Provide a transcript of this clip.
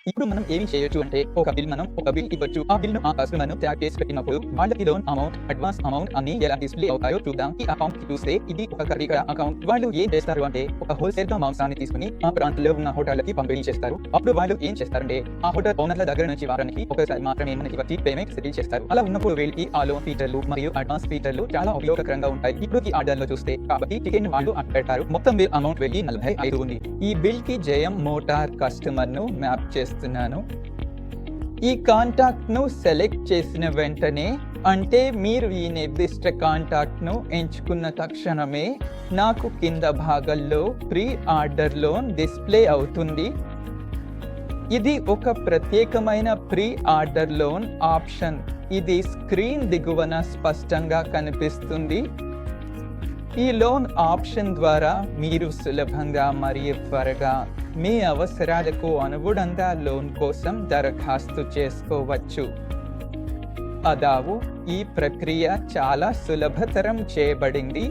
ఇప్పుడు మనం ఏమి చేయొచ్చు అంటే ఒక బిల్ ఇవ్వచ్చు. ఆ బిల్ ను ఆ కస్టమర్ ను ట్యాగ్ చేసి పెట్టినప్పుడు వాళ్ళకి లోన్ అమౌంట్, అడ్వాన్స్ అమౌంట్ అన్ని ఎలా డిస్ప్లే అవుతాయో చూద్దాం. ఈ అకౌంట్ కి చూస్తే ఇది ఒక ఖరీద అకౌంట్. వాళ్ళు ఏం చేస్తారు అంటే ఒక హోల్సేల్ గా మాంసాన్ని తీసుకుని ఆ ప్రాంతంలో ఉన్న హోటళ్ళకి పంపిణీ చేస్తారు. అప్పుడు వాళ్ళు ఏం చేస్తారంటే ఆ హోటల్ ఓనర్ల దగ్గర నుంచి వారానికి ఒకసారి మాత్రమే మనకి వచ్చి పేమెంట్ సెటిల్ చేస్తారు. అలా ఉన్నప్పుడు వీళ్ళకి ఆ లోన్ ఫీచర్లు మరియు అడ్వాన్స్ ఫీచర్లు చాలా ఉపయోగకరంగా ఉంటాయి. ఇప్పుడు ఈ ఆర్డర్ లో చూస్తే కాబట్టి టికెట్ వాళ్ళు పెట్టారు. మొత్తం బిల్ అమౌంట్ వెళ్ళి 45 ఉంది. ఈ బిల్ కి జయం మోటార్ కస్టమర్ ను మ్యాప్ చేస్తున్నాను. ఈ కాంటాక్ట్ ను సెలెక్ట్ చేసిన వెంటనే అంటే మీరు ఈ నిర్దిష్ట కాంటాక్ట్ ను ఎంచుకున్న తక్షణమే నాకు కింద భాగంలో ప్రీ ఆర్డర్ లోన్ డిస్ప్లే అవుతుంది. ఇది ఒక ప్రత్యేకమైన ప్రీ ఆర్డర్ లోన్ ఆప్షన్. ఇది స్క్రీన్ దిగువన స్పష్టంగా కనిపిస్తుంది. ఈ లోన్ ఆప్షన్ ద్వారా మీరు సులభంగా మరియు త్వరగా మీ అవసరాలకు అనుగుణంగా లోన్ కోసం దరఖాస్తు చేసుకోవచ్చు. అదావు ఈ ప్రక్రియ చాలా సులభతరం చేయబడింది.